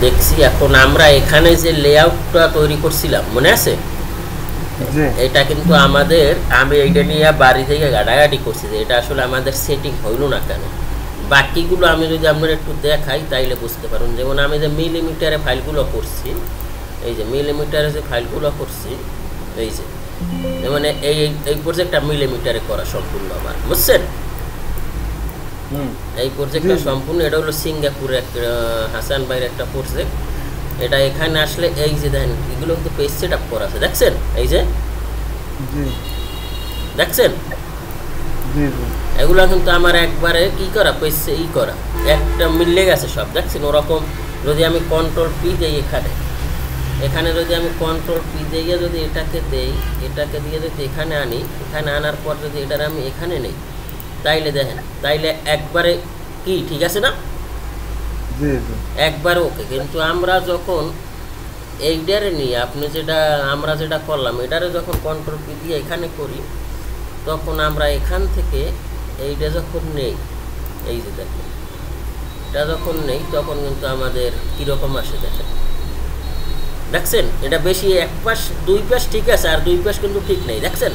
দেখছি। এখন আমরা এখানে যে লেআউটটা তৈরি করছিলাম মনে আছে, এটা কিন্তু আমাদের, আমি এইটা নিয়ে বাড়ি থেকে গাড়াগাড়ি করছি যে এটা আসলে আমাদের সেটিং হইল না কেন। বাকিগুলো আমি যদি আপনার একটু দেখাই তাইলে বুঝতে পারুন। যেমন আমি যে মিলিমিটারে ফাইলগুলো করছি, এই যে মিলিমিটারে যে ফাইলগুলো করছি, এই যে মানে এই প্রজেক্টটা মিলিমিটারে করা সম্পূর্ণ আমার, বুঝছেন? এই প্রজেক্টটা সম্পূর্ণ, এটা হলো সিঙ্গাপুরের হাসান ভাইয়ের একটা প্রজেক্ট। এটা এখানে আসলে এই যে দেখেন এগুলো কিন্তু পেজ সেট আপ করা আছে, দেখছেন? এই যে দেখছেন এগুলো কিন্তু আমার একবারে কি করা, পেজ ই করা, একটা মিলে গেছে সব, দেখছেন? ওরকম যদি আমি কন্ট্রোল পি দিই এখানে যদি আমি কন্ট্রোল পি দিয়ে যদি এটাকে দেই, এটাকে দিয়ে যদি এখানে আনি, এখানে আনার পর যদি এটার আমি এখানে নেই, তাইলে দেখেন তাইলে একবারে কি ঠিক আছে না, একবারে ওকে। কিন্তু আমরা যখন এইটারে নিয়ে আপনি যেটা আমরা যেটা করলাম, এটারে যখন কন্ট্রোল পি দিয়ে এখানে করি, তখন আমরা এখান থেকে এইটা যখন নেই, এই যে দেখেন এটা যখন নেই, তখন কিন্তু আমাদের কীরকম আসে দেখেন, দেখছেন? এটা বেশি এক পাশ দুই পাশ ঠিক আছে, আর দুই পাশ কিন্তু ঠিক নেই, দেখছেন?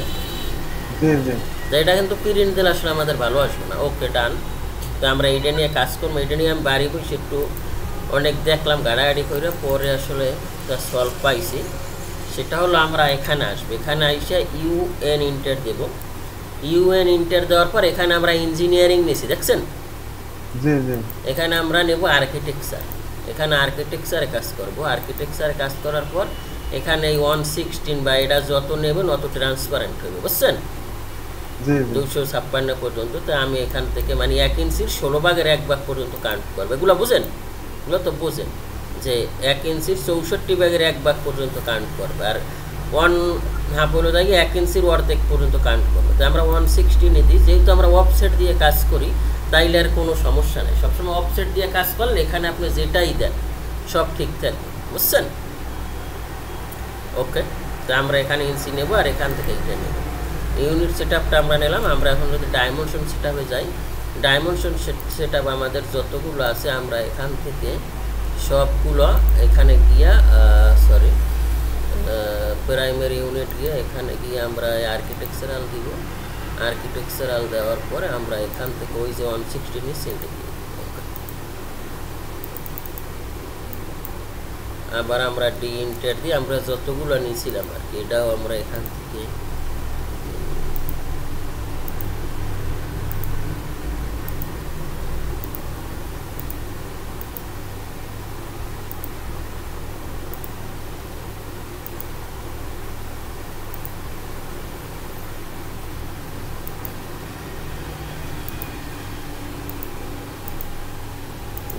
এটা কিন্তু প্রিন্ট দিলে আসলে আমাদের ভালো আসবে না। ওকে, ডান। তো আমরা এইটা নিয়ে কাজ করবো, এটা নিয়ে আমি বাড়ি বসে একটু অনেক দেখলাম, গাড়াগাড়ি করে, পরে আসলে সলভ পাইছি। সেটা হলো আমরা এখানে আসবো, এখানে আইসা ইউএন ইন্টার দেব। ইউএন ইন্টার দেওয়ার পর এখানে আমরা ইঞ্জিনিয়ারিং নিয়েছি, দেখছেন? এখানে আমরা নেব আর্কিটেকচার, এখানে আর্কিটেকচারে কাজ করব। আর্কিটেকচারে কাজ করার পর এখানে এই 116 বা এটা যত নেবেন অত ট্রান্সপারেন্ট হবে, বুঝছেন? 256 পর্যন্ত। তো আমি এখান থেকে মানে 1 ইঞ্চির 16 ভাগের 1 ভাগ পর্যন্ত কাউন্ট করবো। এগুলো বুঝেন? এগুলো তো বোঝেন যে 1 ইঞ্চির 64 ভাগের 1 ভাগ পর্যন্ত কাউন্ট করবে, আর 1/2 হলো দেখি 1 ইঞ্চির অর্ধেক পর্যন্ত কাউন্ট করবে। তো আমরা 116 দিই, যেহেতু আমরা অফসেট দিয়ে কাজ করি তাইলে আর কোনো সমস্যা নেই। সবসময় অফসেট দিয়ে কাজ করলে এখানে আপনি যেটাই দেন সব ঠিক থাকবে, বুঝছেন? ওকে, তো আমরা এখানে ইঞ্চি নেব আর এখান থেকে এইটা নেব। ইউনিট সেট আপটা আমরা নিলাম। আমরা এখন যদি ডাইমেনশন সেট আপে যাই, ডাইমেনশন সেট আপ আমাদের যতগুলো আছে আমরা এখান থেকে সবগুলো এখানে গিয়া প্রাইমারি ইউনিট গিয়ে এখানে গিয়ে আমরা আর্কিটেকচারাল দিব। আর্কিটেকচারাল দেওয়ার পরে আমরা এখান থেকে ওই যে 116 নিচ্ছি এটা দিব। আবার আমরা ডি ইন্টার দিয়ে আমরা যতগুলো নিয়েছিলাম আর কি, এটাও আমরা এখান থেকে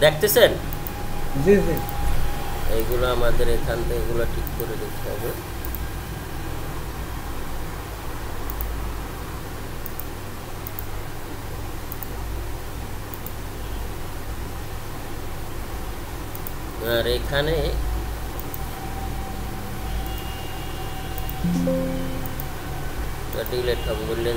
দেখতেছেন? এইগুলো আমাদের এখান থেকে এগুলো ঠিক করে দেখতে হবে। আর এখানে ডিলেট হবে বললে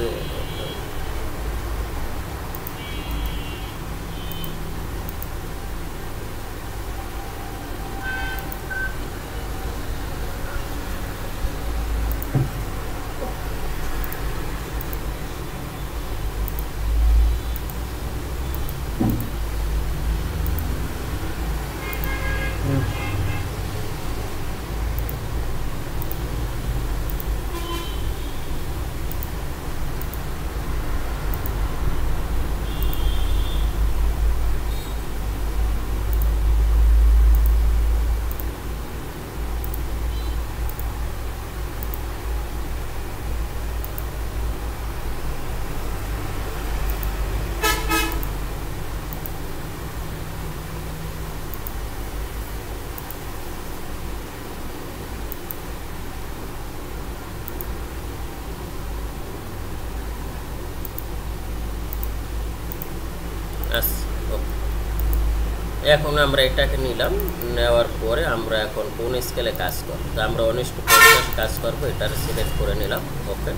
এখন আমরা এটাকে নিলাম, নেওয়ার পরে আমরা এখন কোন স্কেলে কাজ করব। তো আমরা 1:50 কাজ করব, এটার সিলেক্ট করে নিলাম। ওকে,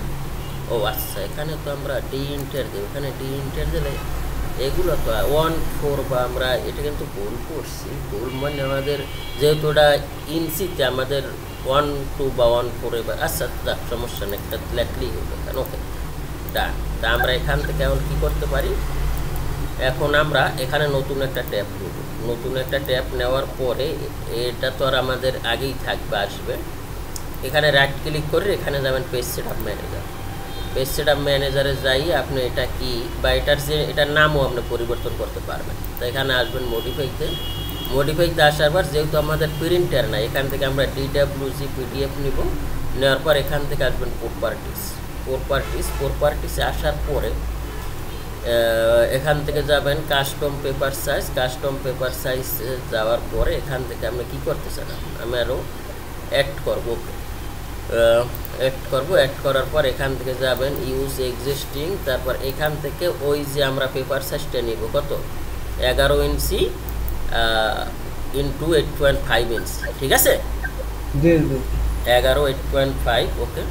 ও আচ্ছা, এখানে তো আমরা ডি ইন্টার দেব। এখানে ডি ইন্টার দিলে এগুলো তো 1/4 বা আমরা এটা কিন্তু ভুল করছি, ভুল মানে আমাদের যেহেতু ওটা ইঞ্চিতে আমাদের 1/2 বা 1/4 বা আচ্ছা যাক সমস্যা নেই, একটা লেখলেই হবে কেন। ওকে ডান। তা আমরা এখান থেকে এখন কী করতে পারি, এখন আমরা এখানে নতুন একটা ট্যাব নেব। নতুন একটা ট্যাব নেওয়ার পরে এটা তো আর আমাদের আগেই থাকবে, আসবে এখানে রাইট ক্লিক করে এখানে যাবেন page setup manager. Page setup ম্যানেজারে যাই আপনি এটা কি বা এটার নামও আপনি পরিবর্তন করতে পারবেন। তো এখানে আসবেন মডিফাইতে, মডিফাইতে আসার পর যেহেতু আমাদের প্রিন্টার না, এখান থেকে আমরা DWG PDF নিব, নেওয়ার পর এখান থেকে আসবেন প্রপার্টিসে আসার পরে এখান থেকে যাবেন কাস্টম পেপার সাইজ যাওয়ার পরে এখান থেকে আমরা কী করতে চান, আমি আরও অ্যাড করবো। অ্যাড করার পর এখান থেকে যাবেন ইউজ এক্সিস্টিং, তারপর এখান থেকে ওই যে আমরা পেপার সাইজটা নিব কত 11 ইঞ্চি ইন্টু 8.5 ইঞ্চি, ঠিক আছে 11 8.5। ওকে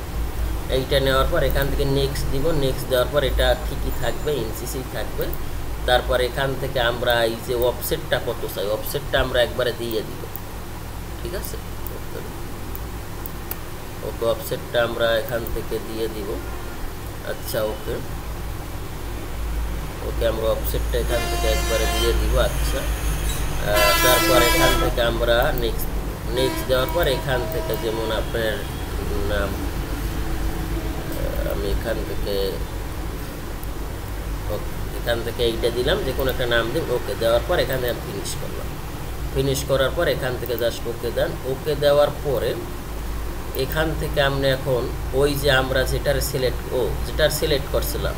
এইটা নেওয়ার পর এখান থেকে নেক্সট দিব, নেক্সট দেওয়ার পর এটা ঠিকই থাকবে, ইঞ্চিসই থাকবে। তারপর এখান থেকে আমরা এই যে অফসেটটা কত চাই, অফসেটটা আমরা একবারে দিয়ে দিব, ঠিক আছে। ওকে অফসেটটা আমরা এখান থেকে দিয়ে দিব। আচ্ছা ওকে আমরা অফসেটটা এখান থেকে একবারে দিয়ে দিব। আচ্ছা তারপর এখান থেকে আমরা নেক্সট দেওয়ার পর এখান থেকে যেমন আপনার নাম, আমি এখান থেকে এইটা দিলাম, যে কোনো একটা নাম দিন। ওকে দেওয়ার পর এখানে আমি ফিনিশ করলাম। ফিনিশ করার পর এখান থেকে জাস্ট ওকে দেন। ওকে দেওয়ার পরে এখান থেকে আমরা এখন ওই যে আমরা যেটার সিলেক্ট করছিলাম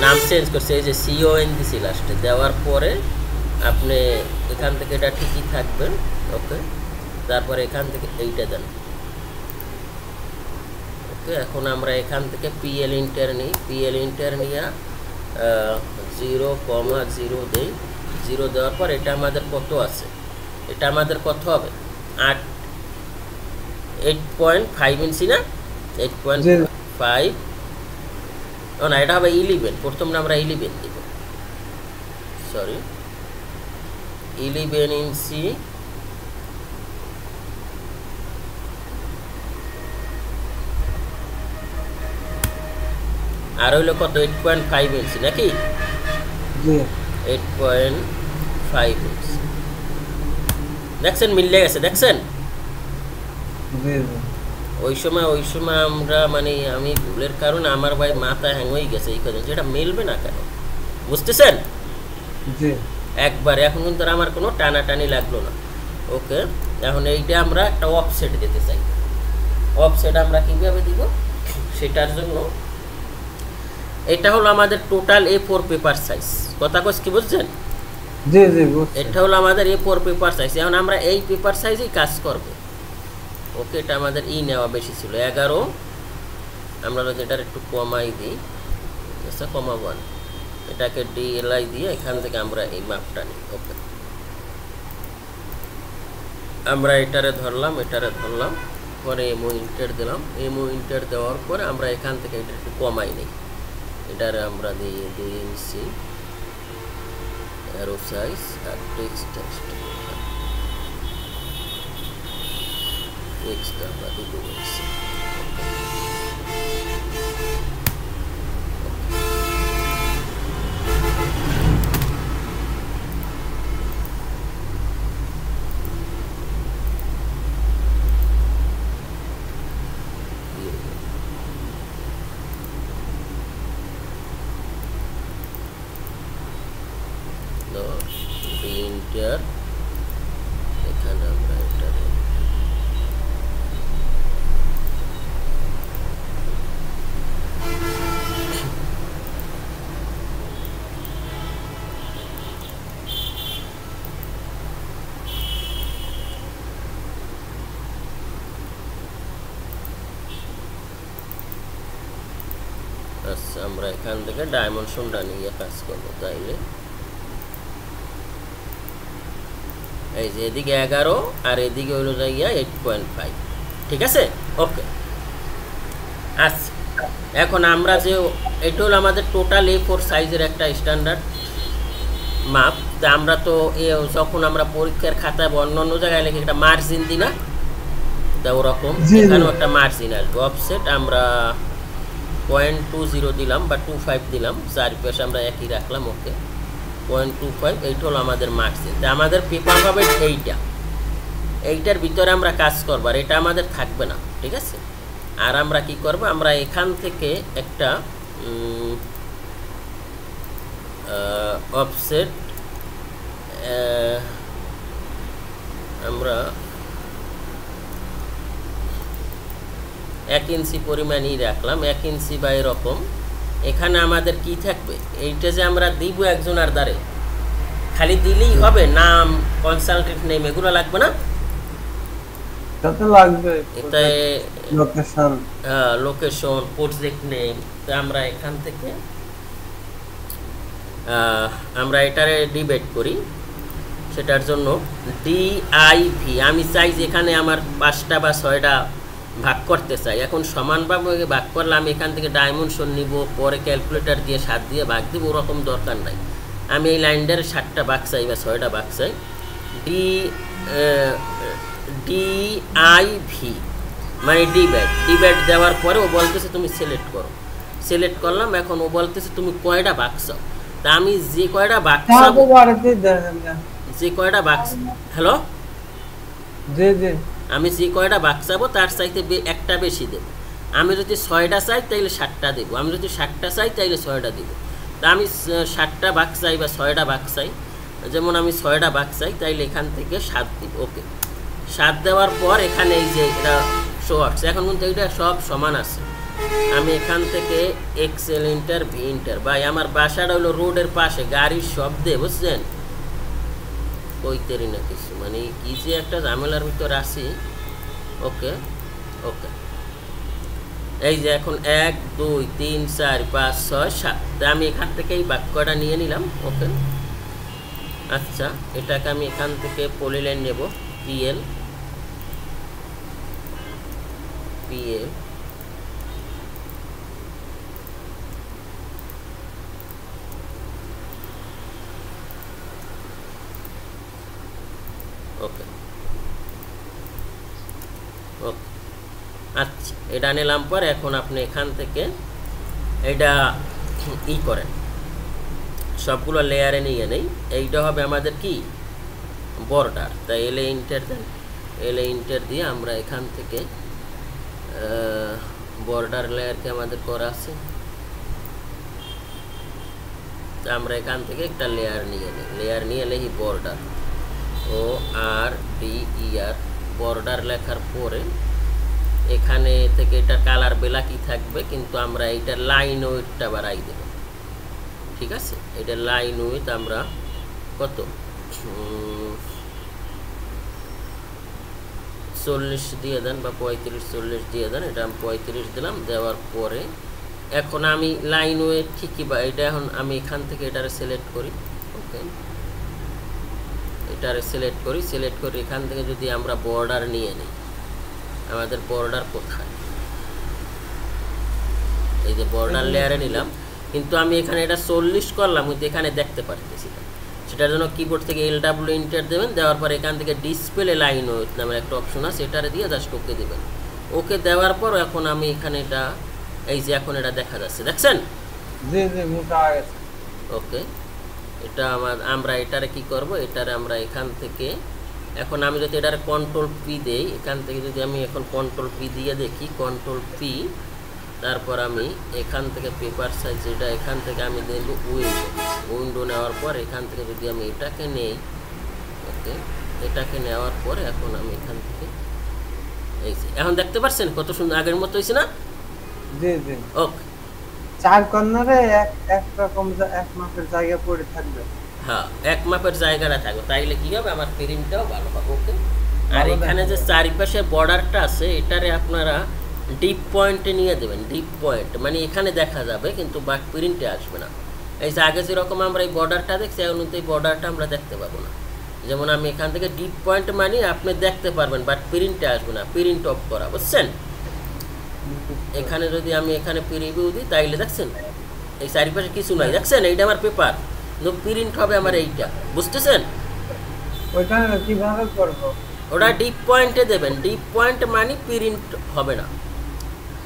নাম চেঞ্জ করছি, এই যে CON দিছি লাস্টে, দেওয়ার পরে আপনি এখান থেকে এটা ঠিকই থাকবেন। ওকে তারপরে এখান থেকে এইটা দেন। ওকে এখন আমরা এখান থেকে PL ইন্টার নিই, PL ইন্টার নিয়ে 0,0 দেই। 0 দেওয়ার পর এটা আমাদের কত আছে, এটা আমাদের কত হবে 8.5 ইঞ্চি না 8.5, না এটা হবে 11। প্রথমে আমরা 11 দিব, সরি 11 ইঞ্চি আর হইলো কত 8.5 ইঞ্চি নাকি 8.5 ইঞ্চি। দেখছেন মিললে গেছে, দেখছেন ওই সময় আমরা মানে আমি ভুলের কারণে আমার ভাই মাথা হ্যাং হয়ে গেছে এই কারণে, যেটা মিলবে না কেন বুঝতেছেন একবার। এখন কিন্তু আমার কোনো টানাটানি লাগলো না। ওকে এখন এইটা আমরা একটা অফসেট দিতে চাই। অফসেট আমরা কীভাবে দিব, সেটার জন্য এটা হলো আমাদের টোটাল A4 পেপার সাইজ। কথা কস কি বুঝছেন? এটা হলো আমাদের A4 পেপার সাইজ। এখন আমরা এই পেপার সাইজেই কাজ করব। ওকে এটা আমাদের নেওয়া বেশি ছিল 11, আমরা এটার একটু কমাই দিই, আচ্ছা কমাবো না, এটাকে DLI দিয়ে এখান থেকে আমরা এই মাপটা নিই। ওকে আমরা এটারে ধরলাম পরে এমও ইন্টার দিলাম। এমও ইন্টার দেওয়ার পরে আমরা এখান থেকে এটা একটু কমাই নিই, এটারে আমরা দিই 2 ইঞ্চি অ্যারো সাইজ আর টেক্সট আমরা 2 ইঞ্চি। ইন্টার এখানে আমরা এটা আচ্ছা আমরা এখান থেকে ডাইমেনশনটা নিয়ে কাজ করবো। তাইলে এই যে এদিকে 11 আর এদিকে হলো যাইয়া 8.5, ঠিক আছে। ওকে আচ্ছা এখন আমরা যে এটা হলো আমাদের টোটাল A4 সাইজের একটা স্ট্যান্ডার্ড মাপ। তা আমরা তো যখন আমরা পরীক্ষার খাতায় বা অন্য অন্য জায়গায় লিখে একটা মার্জিন দিই না, তা ওরকম এখানেও একটা মার্জিন আসবে। অফসেট আমরা 0.20 দিলাম বা 25 দিলাম, চারিপাশে আমরা একই রাখলাম। ওকে, 0.25 এইটা হলো আমাদের মার্জিন। তা আমাদের পেপার হবে এইটার ভিতরে আমরা কাজ করবো, আর এটা আমাদের থাকবে না, ঠিক আছে। আর আমরা কি করব, আমরা এখান থেকে একটা অফসেট আমরা 1 ইঞ্চি পরিমাণই রাখলাম, 1 ইঞ্চি বা এরকম। এখানে আমাদের কি থাকবে, এইটা যে আমরা দিব একজনের দ্বারে, খালি দিলেই হবে, নাম, কনসালটেন্ট নেম এগুলো লাগবে না? কত লাগবে? এতে লোকেশন, লোকেশন, প্রজেক্ট নেম। তো আমরা এখান থেকে আমরা এটারে ডিভাইড করি। সেটার জন্য ডিআইভি আমি চাই যেখানে আমার 5টা বা 6টা ভাগ করতে চাই। এখন সমানভাবে ভাগ করলে আমি এখান থেকে ডাইমেনশন নিব, পরে ক্যালকুলেটর দিয়ে 7 দিয়ে ভাগ দিব, ওরকম দরকার নাই। আমি এই লাইনটার 7টা ভাগ চাই বা 6টা ভাগ চাই। ডিআইভি মানে ডিভাইড দেওয়ার পরে ও বলতেছে তুমি সিলেক্ট করো। সিলেক্ট করলাম, এখন ও বলতেছে তুমি কয়টা ভাগ চাও। তা আমি যে কয়টা ভাগ চাবো, যে কয়টা ভাগ, হ্যালো আমি যে কয়টা ভাগ চাবো তার চাইতে একটা বেশি দেবো। আমি যদি 6টা চাই তাইলে 7টা দেবো, আমি যদি 7টা চাই তাইলে 6টা দেবো। তা আমি 7টা ভাগ চাই বা 6টা ভাগ চাই, যেমন আমি 6টা ভাগ চাই, তাইলে এখান থেকে 7 দিব। ওকে, 7 দেওয়ার পর এখানে এই যে এটা শো হচ্ছে, এখন কিন্তু এটা সব সমান আছে। আমি এখান থেকে এক্সেল ইন্টার ভি ইন্টার, ভাই আমার বাসাটা হলো রোডের পাশে, গাড়ির শব্দে, বুঝছেন, কইতেরি না কিছু, মানে কি যে একটা ঝামেলার ভিতর আছি। ওকে ওকে, এই যে এখন 1 2 3 4 5 6 7, তা আমি এখান থেকে এই বাক্যটা নিয়ে নিলাম। ওকে, আচ্ছা, এটাকে আমি এখান থেকে পলিলাইন নেব, পিএল ওকে ওকে, আচ্ছা, এটা নিলাম পর এখন আপনি এখান থেকে এটা করেন, সবগুলো লেয়ারে নিয়ে নেই। এইটা হবে আমাদের কি বর্ডার। তাই এলে ইন্টার দেন, এলে ইন্টার দিয়ে আমরা এখান থেকে বর্ডার লেয়ারকে আমাদের করা আছে, আমরা এখান থেকে একটা লেয়ার নিয়ে নিই। লেয়ার নিয়ে এলে বর্ডার, ORDER, বর্ডার লেখার পরে এখানে থেকে এটা কালার ব্ল্যাকই থাকবে, কিন্তু আমরা এইটার লাইন উইথটা বাড়াই দেব, ঠিক আছে। এটা লাইন উইথ আমরা কত 40 দিয়ে দেন বা 35 40 দিয়ে দেন। এটা আমি 35 দিলাম, দেওয়ার পরে এখন আমি লাইন উইথ ঠিকই বা এটা এখন আমি এখান থেকে এটারে সিলেক্ট করি। ওকে, এটারে সিলেক্ট করি এখান থেকে যদি আমরা বর্ডার নিয়ে নিই, আমাদের বর্ডার কোথায়, এই যে বর্ডার লেয়ারে নিলাম, কিন্তু আমি এখানে এটা 40 করলাম, কিন্তু এখানে দেখতে পারতেছি না। সেটার জন্য কিবোর্ড থেকে LW ইন্টার দেবেন, দেওয়ার পর এখান থেকে ডিসপ্লে লাইন উইথ নামের একটা অপশন আছে, এটারে দিয়ে জাস্ট ওকে দেবেন। ওকে দেওয়ার পর এখন আমি এখানে এটা, এই যে এখন এটা দেখা যাচ্ছে, দেখছেন? ওকে, এটা আমরা এটারে কি করব, এটারে আমরা এখান থেকে এখন আমি যদি এটার কন্ট্রোল পি দেই, এখান থেকে যদি আমি এখন কন্ট্রোল পি দিয়ে দেখি, কন্ট্রোল পি, তারপর আমি এখান থেকে পেপার সাইজ, এটা এখান থেকে আমি দেব উইন্ডো নেওয়ার পর এখান থেকে যদি আমি এটাকে নেই, ওকে, এটাকে নেওয়ার পরে এখন আমি এখান থেকে এই যে এখন দেখতে পাচ্ছেন কত সুন্দর আগের মতো হয়েছে না? জি জি, ওকে, 4 কর্নারে এক রকম এক মাপের জায়গা পড়ে থাকবে। হ্যাঁ, এক মাপের জায়গাটা থাকবে, তাইলে কি হবে, আমার প্রিন্টটাও ভালো হবে। ওকে, আর এখানে যে চারিপাশে বর্ডারটা আছে, এটারে আপনারা ডিপ পয়েন্টে নিয়ে দেবেন। ডিপ পয়েন্ট মানে এখানে দেখা যাবে, কিন্তু বাট প্রিন্টে আসবে না। এই যে আগে যেরকম আমরা এই বর্ডারটা দেখছি, এখন কিন্তু এই বর্ডারটা আমরা দেখতে পাবো না। যেমন আমি এখান থেকে ডিপ পয়েন্ট মানে আপনি দেখতে পারবেন, বাট প্রিন্টে আসবে না, প্রিন্ট অফ করা, বুঝছেন? এখানে যদি আমি এখানে প্রিভিউ দিই, তাইলে দেখছেন এই চারিপাশে কিছু নাই, দেখছেন? এইটা আমার পেপার, প্রিন্ট হবে আমার এইটা, বুঝতেছেন? ওইটা কিভাবে করব? ওটা ডিপ পয়েন্টে দেবেন, ডিপ পয়েন্ট মানে প্রিন্ট হবে না।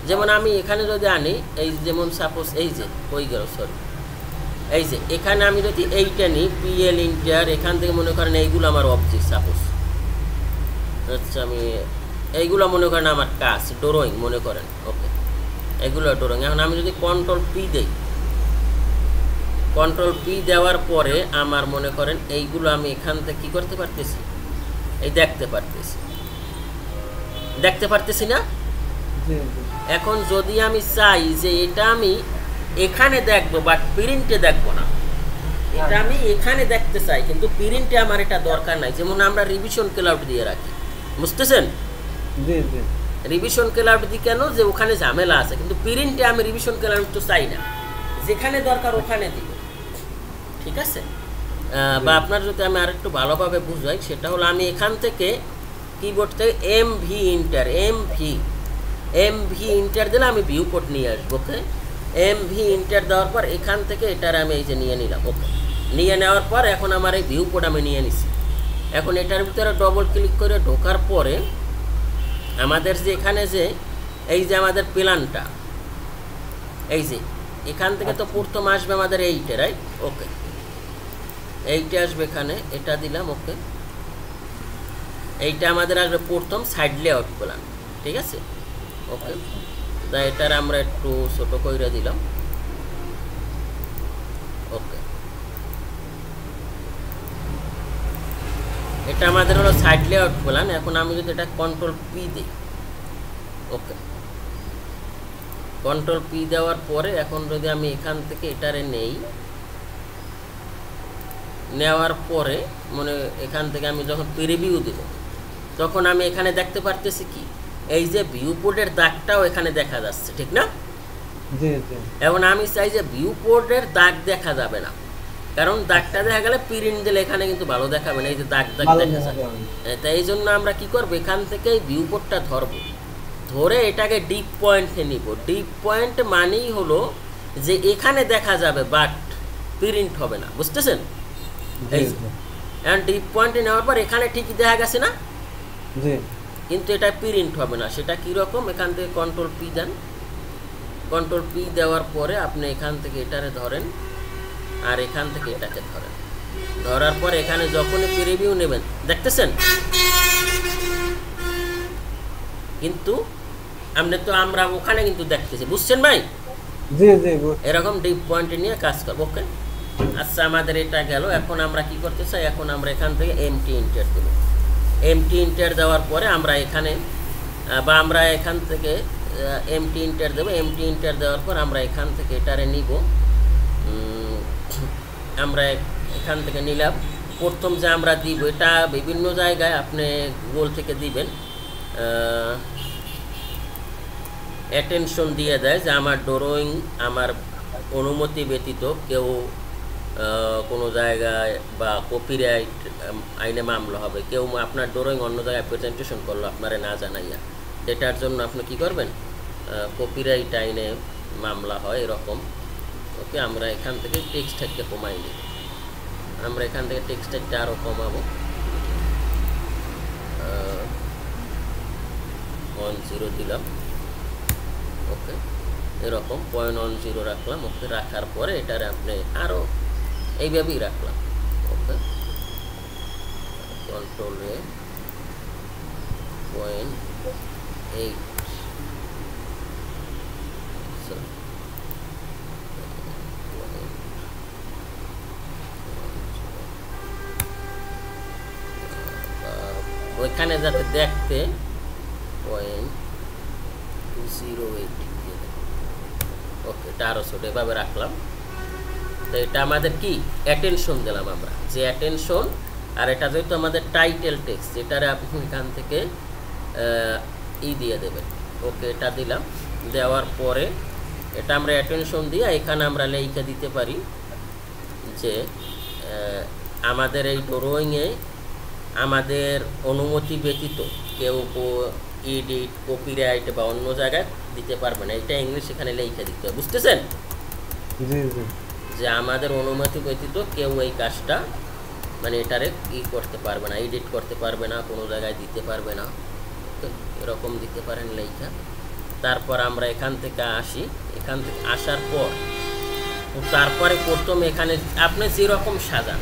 যেমন আমি এখানে যদি আনি, এই যেমন সাপোজ এই যে ওই গেল, সরি, এই যে এখানে আমি যদি এইটা নিই পিএল ইন্টার, এখান থেকে মনে করেন এইগুলো আমার অবজেক্ট সাপোজ, আচ্ছা আমি এইগুলো মনে করেন আমার কাজ ড্রয়িং মনে করেন, ওকে এগুলো ড্রয়িং। এখন আমি যদি কন্ট্রোল পি দেই, কন্ট্রোল পি দেওয়ার পরে আমার মনে করেন এইগুলো আমি এখান থেকে কী করতে পারতেছি, এই দেখতে পারতেছি না? এখন যদি আমি চাই যে এটা আমি এখানে দেখবো বাট প্রিন্টে দেখবো না, এটা আমি এখানে দেখতে চাই কিন্তু প্রিন্টে আমার এটা দরকার নাই, যেমন আমরা রিভিশন ক্লাউড দিয়ে রাখি, বুঝতেছেন? রিভিশন ক্লাউড দিই কেন, যে ওখানে ঝামেলা আছে, কিন্তু প্রিন্টে আমি রিভিশন ক্লাউড তো চাই না, যেখানে দরকার ওখানে দিব, ঠিক আছে? বা আপনার যদি আমি আরেকটু ভালোভাবে বুঝাই, সেটা হলো আমি এখান থেকে কিবোর্ড থেকে এমভি ইন্টার দিলে আমি ভিউ পোর্ট নিয়ে আসবো, ওকে? এমভি ইন্টার দেওয়ার পর এখান থেকে এটার আমি এই যে নিয়ে নিলাম, ওকে? নিয়ে নেওয়ার পর এখন আমার এই ভিউ পোর্ট আমি নিয়ে নিছি। এখন এটার ভিতরে ডবল ক্লিক করে ঢোকার পরে আমাদের যে এখানে যে এই যে আমাদের প্ল্যানটা, এই যে এখান থেকে তো প্রথম আসবে আমাদের এইটা, রাইট? ওকে, এইটা আসবে এখানে, এটা দিলাম, ওকে? এইটা আমাদের আসবে প্রথম সাইড লেআউট প্ল্যান, ঠিক আছে? ওকে, তাই এটার আমরা একটু ছোট করে দিলাম, ওকে? এটা আমাদের হলো সাইড লেআউট প্ল্যান। এখন আমি যদি এটা কন্ট্রোল পি দিই, ওকে, কন্ট্রোল পি দেওয়ার পরে এখন যদি আমি এখান থেকে এটারে নেওয়ার পরে মনে এখান থেকে আমি যখন প্রিভিউ দেব তখন আমি এখানে দেখতে পারতেছি কি, এই যে ভিউ পোর্টের দাগটাও এখানে দেখা যাচ্ছে, ঠিক না? এখন আমি চাই যে ভিউ পোর্টের দাগ দেখা যাবে না, কারণ দাগটা দেখা গেলে প্রিন্ট দিলে এখানে কিন্তু ভালো দেখাবে না, এই যে দাগ দেখা যাবে। তাই এই জন্য আমরা কি করবো, এখান থেকে ভিউ পোর্টটা ধরবো, ধরে এটাকে ডিপ পয়েন্টে নিব। ডিপ পয়েন্ট মানেই হলো যে এখানে দেখা যাবে বাট প্রিন্ট হবে না, বুঝতেছেন? ডিপ পয়েন্টে নেওয়ার পর এখানে ঠিকই দেখা গেছে না, কিন্তু এটা প্রিন্ট হবে না। সেটা কীরকম, এখান থেকে কন্ট্রোল পি দেন, কন্ট্রোল পি দেওয়ার পরে আপনি এখান থেকে এটারে ধরেন আর এখান থেকে এটাকে ধরেন, ধরার পর এখানে যখনই প্রিভিউ নেবেন দেখতেছেন, কিন্তু আমরা ওখানে কিন্তু দেখতেছি, বুঝছেন ভাই? এরকম ডিপ পয়েন্ট নিয়ে কাজ করবো, ওকে? আচ্ছা, আমাদের এটা গেল। এখন আমরা কি করতে চাই, এখন আমরা এখান থেকে এমটি ইন্টার দেব। এমটি ইন্টার দেওয়ার পরে আমরা এখানে বা আমরা এখান থেকে এমটি ইন্টার দেবো। এমটি ইন্টার দেওয়ার পর আমরা এখান থেকে এটারে নিব, আমরা এখান থেকে নিলাম। প্রথম যে আমরা দিব, এটা বিভিন্ন জায়গায় আপনি গুগল থেকে দিবেন, অ্যাটেনশন দিয়ে দেয় যে আমার ড্রয়িং আমার অনুমতি ব্যতীত কেউ কোনো জায়গায় বা কপিরাইট আইনে মামলা হবে, কেউ আপনার ড্রয়িং অন্য জায়গায় প্রেজেন্টেশন করলো আপনারা না জানাইয়া, এটার জন্য আপনি কি করবেন, কপিরাইট আইনে মামলা হয় এরকম, ওকে? আমরা এখান থেকে টেক্সট একটা কমাই নিই, আমরা এখান থেকে টেক্সট একটা আরও কমাবো, 10 দিলাম, ওকে? এরকম 0.10 রাখলাম, ওকে? রাখার পরে এটারে আপনি আরও এইভাবেই রাখলাম, ওকে? কন্ট্রোল এ 0.8, ওইখানে যাতে দেখতে 0.08, ওকে? এটা আরও ছোট এভাবে রাখলাম। তো এটা আমাদের কি অ্যাটেনশন দিলাম আমরা, যে অ্যাটেনশন। আর এটা যেহেতু আমাদের টাইটেল টেক্সট, এটারে আপনি এখান থেকে দিয়ে দেবেন, ওকে? এটা দিলাম, দেওয়ার পরে এটা আমরা অ্যাটেনশন দিয়ে এখানে আমরা লিখে দিতে পারি যে আমাদের এই ড্রয়িংয়ে আমাদের অনুমতি ব্যতীত কেউ এডিট, কপিরাইট বা অন্য জায়গায় দিতে পারবে না, এটা ইংলিশ এখানে লিখে দিতে হবে, বুঝতেছেন? যে আমাদের অনুমতি ব্যতীত কেউ এই কাজটা মানে এটারে করতে পারবে না, এডিট করতে পারবে না, কোনো জায়গায় দিতে পারবে না। এরকম দিতে পারেন লেখা। তারপর আমরা এখান থেকে আসি, এখান থেকে আসার পর তারপরে প্রথম এখানে আপনি যেরকম সাজান,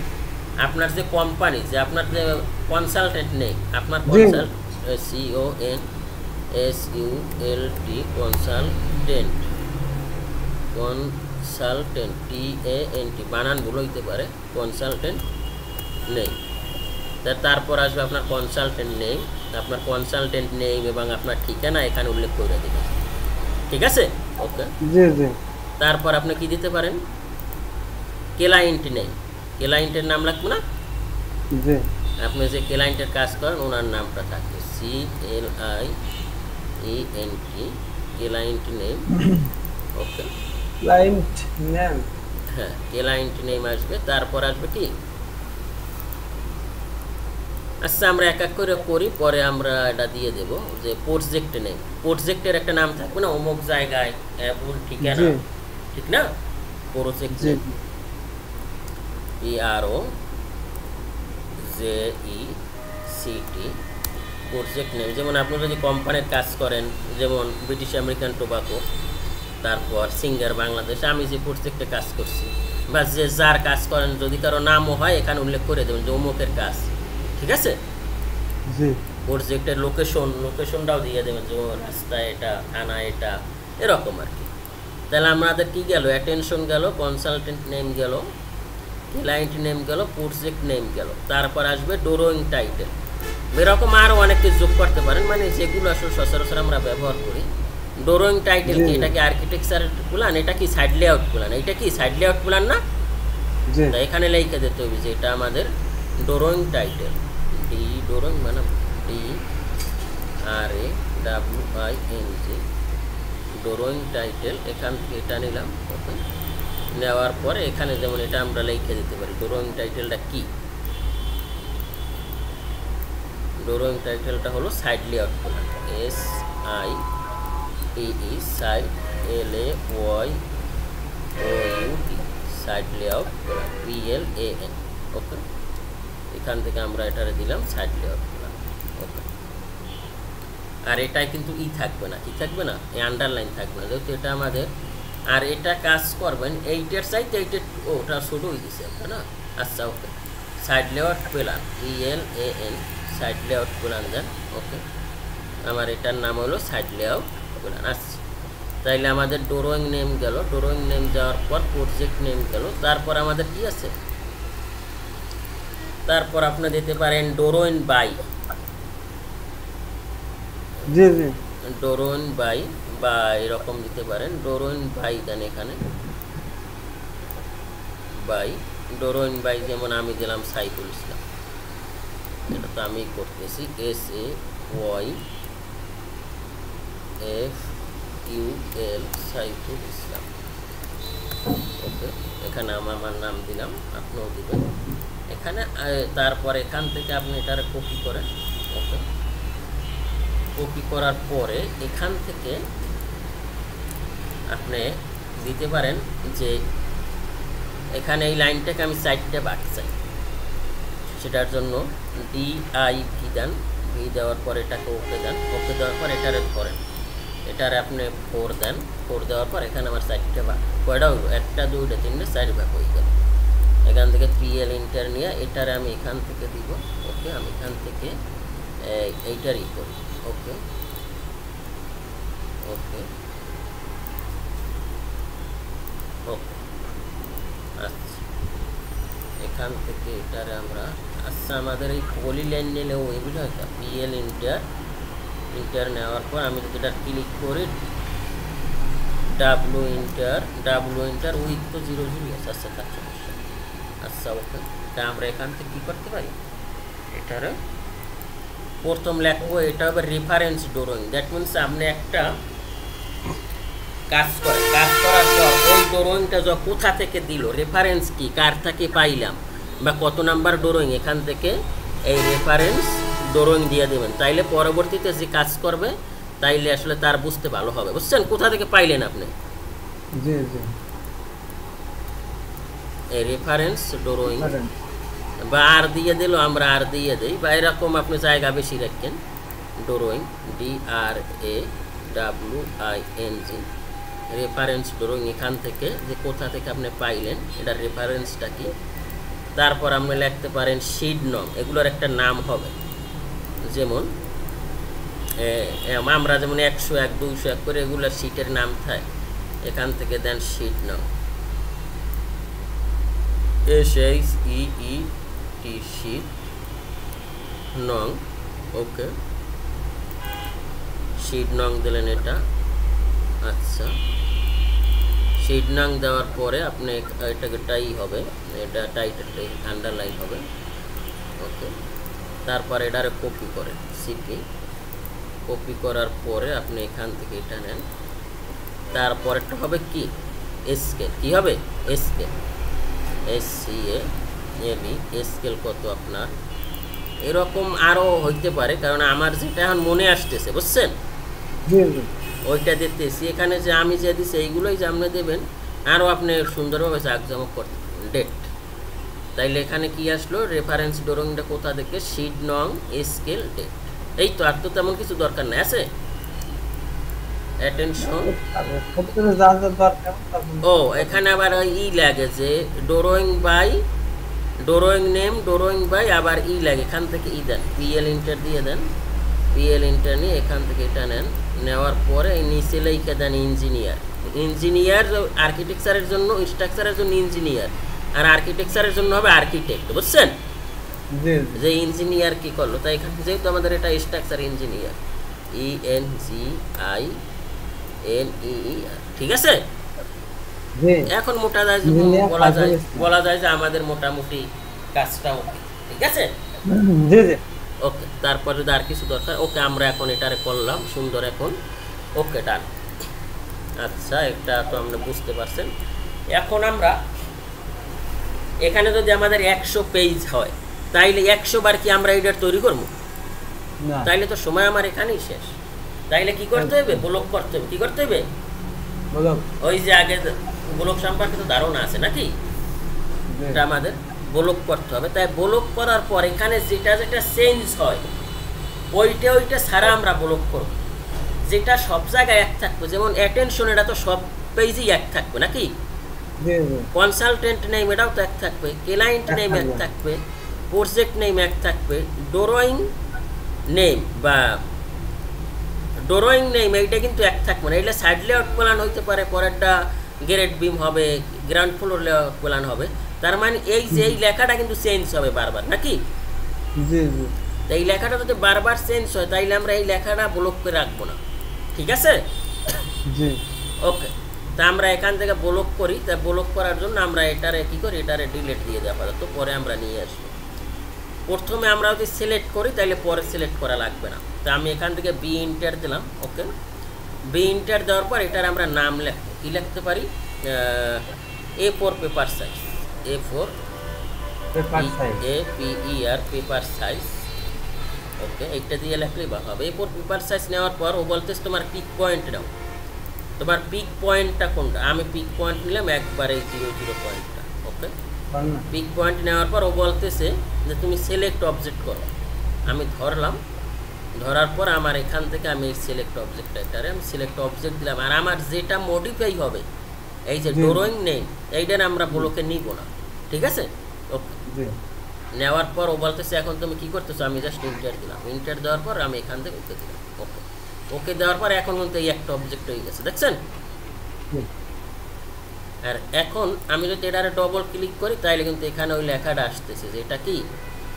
আপনার যে কোম্পানি, যে আপনার যে কনসালটেন্ট নেই, আপনার CONSULT কনসালটেন্ট TANT বানান ভুল হইতে পারে, কনসালটেন্ট নেই। তারপর আসবে আপনার কনসালটেন্ট নেই, আপনার কনসালটেন্ট নেই এবং আপনার ঠিকানা এখানে উল্লেখ করে দেবেন। ঠিক আছে? ওকে। জি জি। তারপর আপনি কি দিতে পারেন, ক্লায়েন্ট নেই, ক্লায়েন্টের নাম লাগবে না? জি। আপনি যে ক্লায়েন্টের কাজ করেন ওনার নামটা থাকবে, CLIENT, ক্লায়েন্ট নেম। ওকে, ক্লায়েন্ট নেম। হ্যাঁ, ক্লায়েন্ট নেম আসবে। তারপর আসবে কি, আচ্ছা আমরা এক এক করে করি, পরে আমরা এটা দিয়ে দেব যে প্রজেক্ট নেম। প্রজেক্টের একটা নাম থাকবে না, অমুক জায়গায় এবং ঠিকানা, ঠিক না? Project name PROJECT, project name. যেমন আপনি যদি কোম্পানির কাজ করেন, যেমন ব্রিটিশ আমেরিকান টোবাকো, তারপর সিঙ্গার বাংলাদেশ, আমি যে প্রজেক্টে কাজ করছি বা যে যার কাজ করেন, যদি কারো নামও হয় এখানে উল্লেখ করে দেবেন যে অমুকের কাজ। ঠিক আছে? জি। প্রজেক্টের লোকেশনটাও দিয়ে দেবেন, যে রাস্তা এটা, থানা এটা, এরকম আর কি। তাহলে আমাদের কি গেল, অ্যাটেনশন গেল, কনসালটেন্ট নেম গেল, ক্লায়েন্ট নেম গেল, প্রজেক্ট নেম গেল। তারপর আসবে ড্রয়িং টাইটেল। এরকম আরও অনেক কিছু যোগ করতে পারেন, মানে যেগুলো আসলে সচরাচর আমরা ব্যবহার করি। ড্রয়িং টাইটেল কি, এটা কি আর্কিটেকচার প্ল্যান, এটা কি সাইড লেআউট প্ল্যান, এটা কি সাইড লেআউট প্ল্যান না? এখানে লিখে দিতে হবে যে এটা আমাদের ড্রয়িং টাইটেল, ড্রয়িং মানে DRAWING, ড্রয়িং টাইটেল। এখান থেকে এটা নিলাম। ওকে, নেওয়ার পরে এখানে যেমন এটা আমরা লিখে দিতে পারি, ড্রয়িং টাইটেলটা কি। ড্রয়িং টাইটেলটা হলো side layout plan, SIDE, side LAYOUT, side layout plan, PLAN। ওকে, এখান থেকে আমরা এটারে দিলাম সাইড লেআউট প্ল্যান। ওকে, আর এটাই কিন্তু থাকবে না, কি থাকবে না, এই আন্ডারলাইন থাকবে না, যেহেতু এটা আমাদের। আর এটা কাজ করবেন এইটার চাইতে এইটা, ওটা শুরু হয়ে গেছে আপনার না। আচ্ছা, okay, site layout plan, PLAN, site layout plan দেন। ওকে, আমার এটার নাম হলো সাইড লেআউট প্ল্যান। আচ্ছা, তাইলে আমাদের ড্রয়িং নেম গেল, ড্রয়িং নেম যাওয়ার পর প্রজেক্ট নেম গেল। তারপর আমাদের কি আছে, তারপর আপনি দিতে পারেন ড্রয়িং বাই। জি জি। ড্রয়িং বাই বা এরকম দিতে পারেন, ড্রয়িং বাই দেন এখানে, বাই, ড্রয়িং বাই। যেমন আমি দিলাম সাইফুল ইসলাম, এটা তো আমি করতেছি, SAYFUL, সাইফুল ইসলাম। ওকে, এখানে আমার নাম দিলাম, আপনিও দিবেন এখানে। তারপর এখান থেকে আপনি এটার কপি করেন। ওকে, কপি করার পরে এখান থেকে আপনি দিতে পারেন যে এখানে এই লাইনটাকে আমি সাইডটা বাদ চাই, সেটার জন্য DIV দেন, V দেওয়ার পর এটাকে ওকে দেন, ওকে দেওয়ার পর এটারে ধরেন, এটারে আপনি 4 দেন, 4 দেওয়ার পর এখানে আমার সাইডটা বাদ কয়টা হইল, 1 2 3 4 ভাগ হয়ে গেল। এখান থেকে PL ইন্টার নিয়ে এটারে আমি এখান থেকে দিব। ওকে, আমি এখান থেকে এইটারই করি। ওকে, ওকে, ওকে, আচ্ছা, এখান থেকে এটারে আমরা, আচ্ছা আমাদের এই পলি লাইন নিলেও এগুলো একটা PL ইন্টার নেওয়ার পর আমি যদি এটা ক্লিক করি, W ইন্টার উইথ তো 0 0 আছে। আচ্ছা, তার সমস্যা। আচ্ছা, ওকে, এটা আমরা এখান থেকে কী করতে পারি, এটারে প্রথম লিখবো, এটা হবে রেফারেন্স ড্রয়িং। দ্যাট মিনস আপনি একটা কাজ করার পর ওই ড্রয়িংটা কোথা থেকে দিল, রেফারেন্স কি, কার থেকে পাইলাম বা কত নাম্বার ড্রয়িং, এখান থেকে এই রেফারেন্স ড্রয়িং দিয়ে দেবেন। তাইলে পরবর্তীতে যে কাজ করবে তাইলে আসলে তার বুঝতে ভালো হবে, বুঝছেন কোথা থেকে পাইলেন আপনি। জি জি। রেফারেন্স ড্রয়িং বা আর দিয়ে দিল, আমরা আর দিয়ে দিই, বা এরকম আপনি জায়গা বেশি রাখেন। Drawing DRAWING, reference drawing. এখান থেকে যে কোথা থেকে আপনি পাইলেন এটার রেফারেন্সটা কি, তারপর আপনি লিখতে পারেন শিট নং, এগুলোর একটা নাম হবে। যেমন আমরা যেমন 101, 201 করে এগুলোর শিটের নাম থাকে, এখান থেকে দেন শিট নং, SHEET শিট নং। ওকে, শিট নং দিলেন এটা। আচ্ছা, শিট নং দেওয়ার পরে আপনি এটাকে টাই হবে, এটা টাইটেলটাই আন্ডারলাইন হবে। ওকে, তারপর এটারে কপি করেন, সিপি কপি করার পরে আপনি এখান থেকে এটা নেন। তারপরেরটা হবে কি স্কেল, কি হবে স্কেল, SCALE, স্কেল কত আপনার, এরকম আরও হইতে পারে, কারণ আমার যেটা এখন মনে আসতেছে, বুঝছেন, ওইটা দিতেছি। এখানে যে আমি যে দিচ্ছি এইগুলোই যে আপনি দেবেন, আরও আপনি সুন্দরভাবে জাঁকজমক করতে পারেন। ডেট, তাইলে এখানে কি আসলো, রেফারেন্স ড্রয়িংটা কোথা থেকে, শিট নং, স্কেল, ডেট। এই তো, আর তো তেমন কিছু দরকার নেই, আছে অ্যাটেনশন। ও এখানে আবার ই লাগে যে drawing by, drawing name, drawing by, আবার ই লাগে, এখান থেকে ই দেন, PL ইন্টার দিয়ে দেন, PL ইন্টার নিয়ে এখান থেকে এটা নেন। নেওয়ার পরে নিচে লিখে দেন ইঞ্জিনিয়ার। ইঞ্জিনিয়ার আর্কিটেকচারের জন্য, স্ট্রাকচারের জন্য ইঞ্জিনিয়ার, আর আর্কিটেকচারের জন্য হবে আর্কিটেক্ট, বুঝছেন। যে ইঞ্জিনিয়ার কি করলো, তাই এখানে যেহেতু আমাদের এটা স্ট্রাকচার ইঞ্জিনিয়ার, ENGINEER, ঠিক আছে। এখন বলা যায় যে আমাদের মোটামুটি কাজটা ওকে, ঠিক আছে। ওকে, তারপরে যদি আর কিছু দরকার, ওকে আমরা এখন এটারে করলাম সুন্দর, এখন ওকে ডান। আচ্ছা, এটা তো আমরা বুঝতে পারছেন। এখন আমরা এখানে যদি আমাদের 100 পেজ হয়, তাইলে 100 বার কি আমরা এডিটর তৈরি করব? তাইলে তো সময় আমার এখানেই শেষ। তাইলে কি করতে হবে, ব্লক করতে হবে। কি করতে হবে, ওই যে আগে ব্লক সম্পর্কে তো ধারণা আছে নাকি, এটা আমাদের ব্লক করতে হবে। তাই ব্লক করার পর এখানে যেটা যেটা চেঞ্জ হয় ওইটা ছাড়া আমরা ব্লক করব, যেটা সব জায়গায় এক থাকবে। যেমন অ্যাটেনশন, এটা তো সব পেজেই এক থাকবে নাকি, কনসালটেন্ট নেম এটাও তো এক থাকবে, ক্লায়েন্ট নেম এক থাকবে, প্রজেক্ট নেম এক থাকবে, ড্রয়িং নেম বা ড্রয়িং নেম এইটা কিন্তু এক থাকবে না। এটা সাইড লেআউট প্ল্যান হইতে পারে, পরেরটা গ্রেড বিম হবে, গ্রাউন্ড ফ্লোর লেআউট প্ল্যান হবে। তার মানে এই যে এই লেখাটা কিন্তু চেঞ্জ হবে বারবার নাকি। তো এই লেখাটা যদি বারবার চেঞ্জ হয় তাইলে আমরা এই লেখাটা ব্লক করে রাখবো না, ঠিক আছে। ওকে, তা আমরা এখান থেকে ব্লক করি। তা ব্লক করার জন্য আমরা এটারে কি করি, এটারে ডিলিট দিয়ে দেওয়া পারে, তো পরে আমরা নিয়ে আসবো। প্রথমে আমরা যদি সিলেক্ট করি তাহলে পরে সিলেক্ট করা লাগবে না। তো আমি এখান থেকে বি ইন্টার দিলাম। ওকে, বি ইন্টার দেওয়ার পর এটার আমরা নাম লিখবো, কি লিখতে পারি, A4 paper size, A4 APER paper size. Okay, এইটা দিয়ে লিখলেই ভালো হবে। A4 পেপার সাইজ নেওয়ার পর ও বলতেছে তোমার পিক পয়েন্ট নাও, তোমার পিক পয়েন্টটা কোনটা। আমি পিক পয়েন্ট নিলাম একবারে 00 পয়েন্টটা। ওকে, পিক পয়েন্ট নেওয়ার পর ও বলতেছে যে তুমি সিলেক্ট অবজেক্ট করো। আমি ধরলাম, ধরার পর আমার এখান থেকে আমি সিলেক্ট অবজেক্টটা, এটারে আমি সিলেক্ট অবজেক্ট দিলাম। আর আমার যেটা মডিফাই হবে, এই যে ড্রয়িং নেই, এইটার আমরা ব্লকে নিব না, ঠিক আছে। ওকে, নেওয়ার পর ও বলতেছে এখন তুমি কি করতেছো, আমি জাস্ট ইন্টার দিলাম। ইন্টার দেওয়ার পর আমি এখান থেকে ওকে দিলাম। ওকে, ওকে দেওয়ার পর এখন কিন্তু এই একটা অবজেক্ট হয়ে গেছে, দেখছেন। আর এখন আমি যদি এটারে ডবল ক্লিক করি তাহলে কিন্তু এখানে ওই লেখাটা আসতেছে যে এটা কি,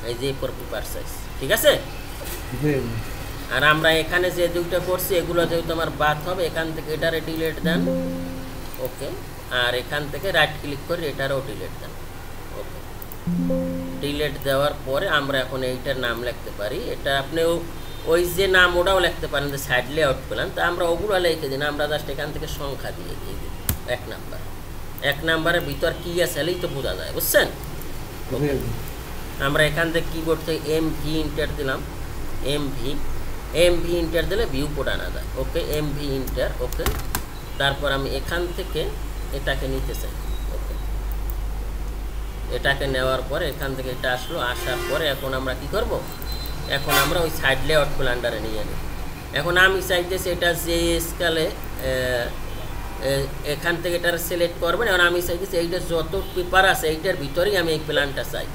এই যে A4 পেপার সাইজ, ঠিক আছে। আর আমরা এখানে যে দুইটা করছি এগুলো যেহেতু আমার বাদ হবে, এখান থেকে এটারে ডিলিট দেন। ওকে, আর এখান থেকে রাইট ক্লিক করে এটারও ডিলিট দেন। ওকে, ডিলিট দেওয়ার পরে আমরা এখন এইটার নাম লিখতে পারি। এটা আপনি ওই যে নাম ওটাও লিখতে পারেন যে সাইড লেআউট প্ল্যান, তা আমরা ওগুলো লিখে দিন। আমরা জাস্ট এখান থেকে সংখ্যা দিয়ে দিই 1 নাম্বার। 1 নাম্বারের ভিতর কি আছে তো বোঝা যায়, বুঝছেন। আমরা এখান থেকে কিবোর্ড থেকে MV ইন্টার দিলাম। MV ইন্টার দিলে ভিউ কোড আনা যায়। ওকে, MV ইন্টার। ওকে, তারপর আমি এখান থেকে এটাকে নিতে চাই। ওকে, এটাকে নেওয়ার পরে এখান থেকে এটা আসলো, আসার পরে এখন আমরা কি করব, এখন আমরা ওই সাইড লেআউটগুলো আন্ডারে নিয়ে নিই। এখন আমি চাইতেছি এটা যে স্কেলে এখান থেকে এটা সিলেক্ট করবেন। এখন আমি চাইতেছি এইটা যত পেপার আছে এইটার ভিতরেই আমি এই প্ল্যানটা চাই।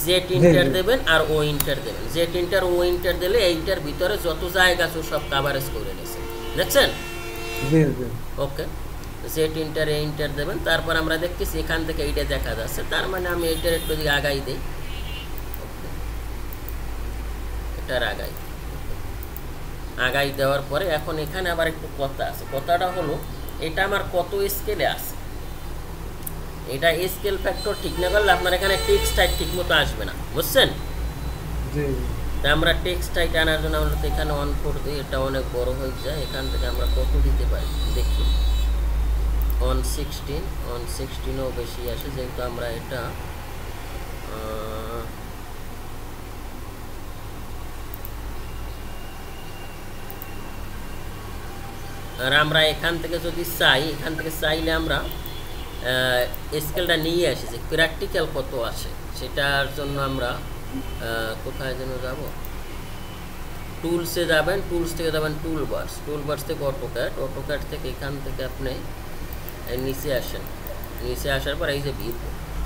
জেড ইন্টার দেবেন আর ও ইন্টার দেবেন। জেড ইন্টার ও ইন্টার দিলে এইটার ভিতরে যত জায়গা আছে সব কাভারেজ করে নিয়েছে, দেখছেন? ওকে, জেড ইন্টার এ ইন্টার দেবেন। তারপর আমরা দেখতেছি এখান থেকে এইটা দেখা যাচ্ছে, তার মানে আমি এইটার একটু দিকে আগাই দিই। এটার আগাই দেওয়ার পরে এখন এখানে আবার একটু কথা আছে। কথাটা হলো এটা আমার কত স্কেলে আছে, এটা স্কেল ফ্যাক্টর ঠিক না করলে আপনার এখানে টেক্সট টাইপ ঠিক মতো আসবে না, বুঝছেন? তা আমরা টেক্সট টাইপ আনার জন্য আমরা এখানে অন করে দিই। এটা অনেক বড় হয়ে যায়, এখান থেকে আমরা কত দিতে পারি দেখি। 116ও বেশি আসে, যেহেতু আমরা এটা আর আমরা এখান থেকে যদি চাই, এখান থেকে চাইলে আমরা স্কেলটা নিয়ে আসি যে প্র্যাকটিক্যাল কত আসে। সেটার জন্য আমরা কোথায় যেন যাব, টুলসে যাবেন, টুলস থেকে যাবেন টুলবার্স থেকে অটোক্যাড থেকে এখান থেকে আপনি নিচে আসেন। নিচে আসার পর এই যে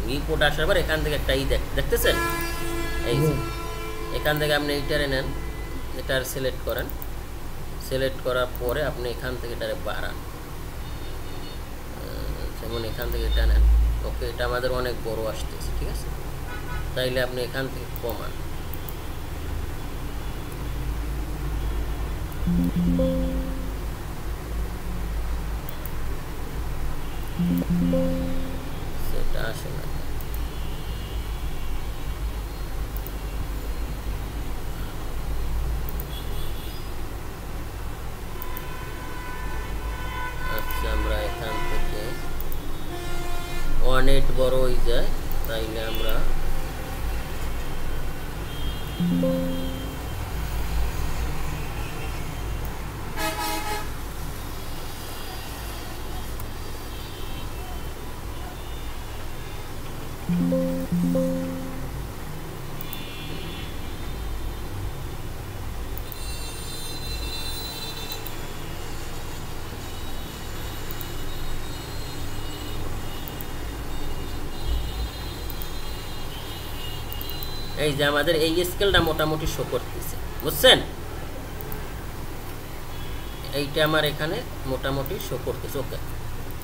ভিউপোর্ট আসার পর এখান থেকে একটা দেখতেছেন, এই যে এখান থেকে আপনি এইটারে নেন, এটার সিলেক্ট করেন। সিলেক্ট করার পরে আপনি এখান থেকে এটারে বাড়ান, যেমন এখান থেকে এটা নেন। ওকে, এটা আমাদের অনেক বড় আসতেছে, ঠিক আছে? তাইলে আপনি এখান থেকে কমান। সেটা আসে না। আচ্ছা, আমরা এখান থেকে অনেক বড় হয়ে যায়, তাইলে আমরা এই যে আমাদের এই স্কেলটা মোটামুটি শো করতেছে, বুঝছেন? এইটা আমার এখানে মোটামুটি শো করতেছে। ওকে,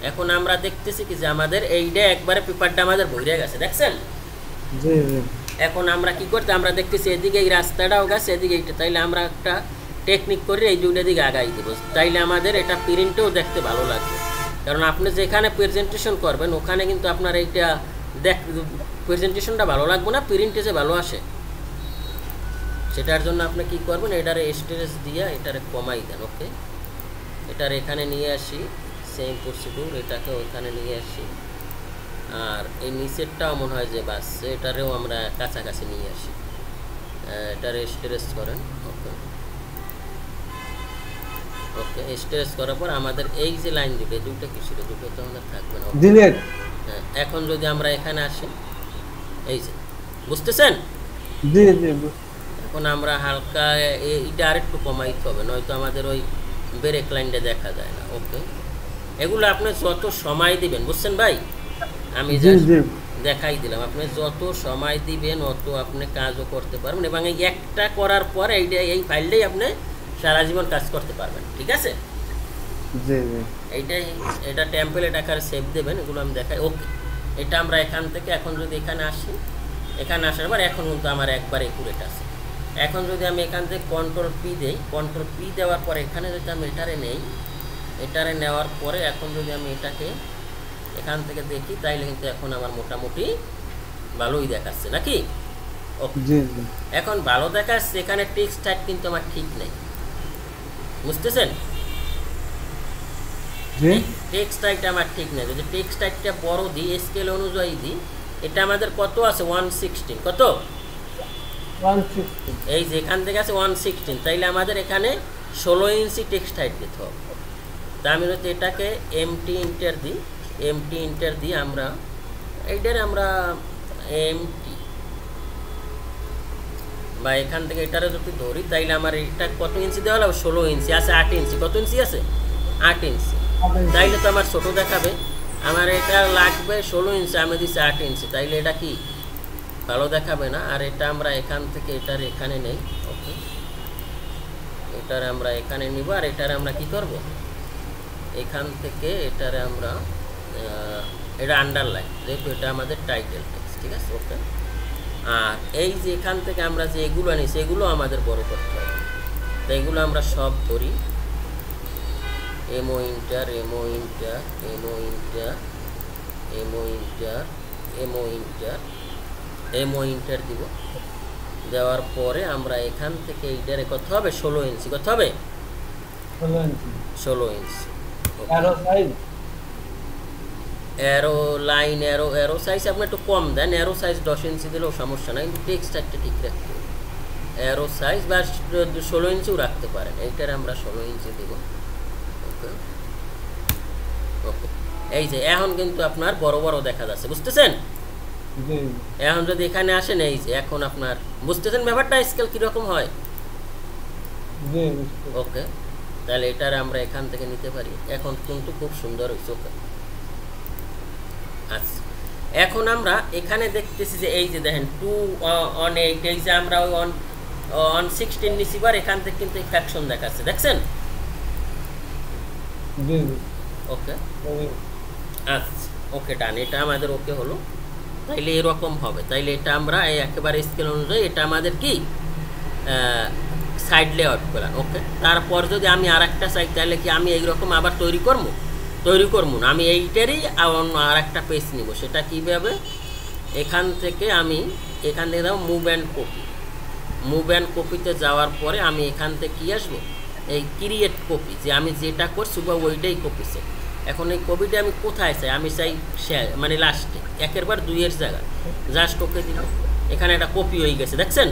এখন আমরা দেখতেছি কি যে আমাদের এইটা একবারে পেপারটা আমাদের ভরে গেছে, দেখছেন? এখন আমরা কি করতে, আমরা দেখতেছি এদিকে এই রাস্তাটাও গেছে, এদিকে এইটা। তাইলে আমরা একটা টেকনিক করে এই দুইটা দিকে আগাই দেবো, তাইলে আমাদের এটা প্রিন্টেও দেখতে ভালো লাগবে। কারণ আপনি যেখানে প্রেজেন্টেশন করবেন ওখানে কিন্তু আপনার এইটা প্রেজেন্টেশনটা ভালো লাগবে না, প্রিন্টে যে ভালো আসে। সেটার জন্য আপনি কি করবেন, এটারে স্টোরেজ দিয়ে এটারে কমাই দেন। ওকে, এটার এখানে নিয়ে আসি, সেম প্রসিডিউর, এটাকে ওইখানে নিয়ে আসি। আর এই নিচেরটাও মনে হয় যে বাস, এটারেও আমরা কাছাকাছি নিয়ে আসি। এটারে স্টোরেজ করেন। ওকে, ওকে, স্টোরেজ করার পর আমাদের এই যে লাইন দুটো কি ছিল, দুটো তো আমাদের থাকবে না। হ্যাঁ, এখন যদি আমরা এখানে আসি, এই যে বুঝতেছেন? এখন আমরা হালকা এইটা আরেকটু কমাইতে হবে, নয়তো আমাদের ওই ব্রেক লাইনটা দেখা যায় না। ওকে, এগুলো আপনি যত সময় দিবেন, বুঝছেন ভাই? আমি দেখাই দিলাম, আপনি যত সময় দিবেন অত আপনি কাজও করতে পারবেন, এবং এই একটা করার পর এই ফাইলটাই আপনি সারা জীবন কাজ করতে পারবেন, ঠিক আছে? এটা টেমপ্লেট আকারে সেভ দেবেন, এগুলো আমি দেখাই। ওকে, এটা আমরা এখান থেকে এখন যদি এখানে আসি, এখানে আসার পর এখন কিন্তু আমার একবার একুরেট আছে। এখন যদি আমি এখান থেকে কন্ট্রোল পি দেই, কন্ট্রোল পি দেওয়ার পরে এখানে যদি আমি এটারে নেই, এটারে নেওয়ার পরে এখন যদি আমি এটাকে এখান থেকে দেখি, তাইলে কিন্তু এখন আমার মোটামুটি ভালোই দেখাচ্ছে, নাকি? ওকে, এখন ভালো দেখাচ্ছে। এখানে টেক্সট টাইপ কিন্তু আমার ঠিক নেই, বুঝতেছেন? টেক্সট টাইপটা আমার ঠিক নেই। যদি টেক্সট টাইপটা বড় দিই, স্কেল অনুযায়ী দিই, এটা আমাদের কত আছে? 116। কত? 116। এই যে এখান থেকে আছে 116, তাইলে আমাদের এখানে 16 ইঞ্চি টেক্সট হাইট দিতে হবে। তা আমি যদি এটাকে এমটি ইন্টার দিই, আমরা এইটারে আমরা এমটি, বা এখান থেকে এটারে যদি ধরি তাইলে আমার এটা কত ইঞ্চি দেওয়া হলো? 16 ইঞ্চি আছে, 8 ইঞ্চি। কত ইঞ্চি আছে? 8 ইঞ্চি। তাইলে তো আমার ছোট দেখাবে। আমার এটা লাগবে 16 ইঞ্চি, আমি দিচ্ছি 8 ইঞ্চি, তাইলে এটা কি ভালো দেখাবে না। আর এটা আমরা এখান থেকে এটার এখানে নেই। ওকে, এটার আমরা এখানে নিব, আর এটার আমরা কি করব? এখান থেকে এটারে আমরা এটা আন্ডারলাইন, যেহেতু এটা আমাদের টাইটেল টেক্সট, ঠিক আছে। ওকে, আর এই যে এখান থেকে আমরা যে এগুলো আনি সেগুলো আমাদের বড় করতে হবে। তো এগুলো আমরা সব ধরি, এমও ইন্টার, এমও ইন্টার, এমও ইন্টার, এমও ইন্টার, এমও ইন্টার, এমও ইন্টার দিব। দেওয়ার পরে আমরা এখান থেকে এইটারে কত হবে? 16 ইঞ্চি। কত হবে? 16 ইঞ্চি। অ্যারো লাইন, অ্যারো সাইজ আপনি একটু কম দেন, অ্যারো সাইজ 10 ইঞ্চি দিলেও সমস্যা নাই, কিন্তু টেক্সট একটা ঠিক রাখতে হবে। অ্যারো সাইজ বা 16 ইঞ্চিও রাখতে পারেন, এইটার আমরা 16 ইঞ্চি দিব। ওকে ওকে, এই যে এখন কিন্তু আপনার বড় বড় দেখা যাচ্ছে, বুঝতেছেন? এখন যদি এখানে আসেন, এই যে এখন আপনার বুঝতেছেন ব্যাপারটা, স্কেল কীরকম হয়? ওকে, তাহলে এটার আমরা এখান থেকে নিতে পারি। এখন কিন্তু খুব সুন্দর হয়েছে। ওকে, আচ্ছা, এখন আমরা এখানে দেখতেছি যে এই যে দেখেন 2 on 8, এই যে আমরা ওই on 16 নিছি, বার এখান থেকে কিন্তু এই ফ্র্যাকশন দেখাচ্ছে, দেখছেন? ওকে আচ্ছা, ওকে ডান, এটা আমাদের ওকে হলো। তাইলে এরকম হবে। তাইলে এটা আমরা এই একেবারে স্কেল অনুযায়ী এটা আমাদের কি সাইড লেআউট করলাম। ওকে, তারপর যদি আমি আর একটা চাই তাহলে কি আমি এইরকম আবার তৈরি করবো না, আমি এইটারই অন্য আর একটা পেজ নিব। সেটা কীভাবে? এখান থেকে দাও move and copy. Move and কপিতে যাওয়ার পরে আমি এখান থেকে কী আসবো? এই ক্রিয়েট কপি, যে আমি যেটা করছি বা ওইটাই কপি চাই। এখন এই কপিটা আমি কোথায় চাই? আমি চাই মানে লাস্টে, 1 বার 2 এর জায়গায় জাস্ট ওকে দিলাম, এখানে একটা কপি হয়ে গেছে, দেখছেন?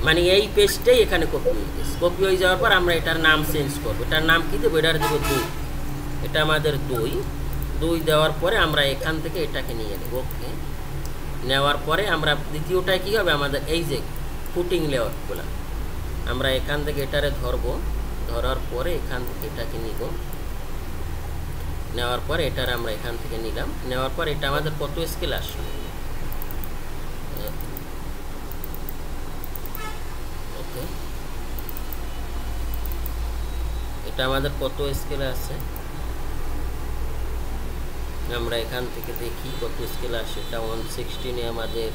মানে এই পেজটাই এখানে কপি হয়ে গেছে। কপি হয়ে যাওয়ার পর আমরা এটার নাম চেঞ্জ করবো। এটার নাম কী দেবো? এটার দেবো 2। এটা আমাদের 2 দেওয়ার পরে আমরা এখান থেকে এটাকে নিয়ে নেব। ওকে, নেওয়ার পরে আমরা দ্বিতীয়টায় কী হবে? আমাদের এই যে ফুটিং লেআউটগুলো আমরা এখান থেকে এটারে ধরবো, ধরার পরে এখান থেকে এটাকে নিব। নেওয়ার পরে এটার আমরা এখান থেকে নিলাম। নেওয়ার পর এটা আমাদের কত স্কেল আসবে? ওকে, এটা আমাদের কত স্কেল আছে আমরা এখান থেকে দেখি কত স্কেল আসে। এটা 116 আমাদের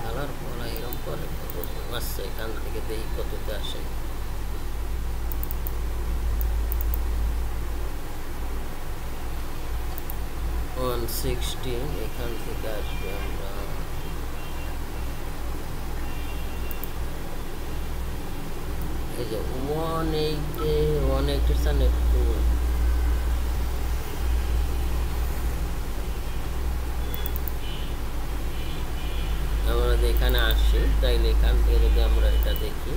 কালার বলা এরকম করে কত আসছে, এখান থেকে দেখি কততে আসে। এখান থেকে আসবে আমরা এই যে 180 সান একটু আমরা এখানে আসি। তাইলে এখান থেকে যদি আমরা এটা দেখি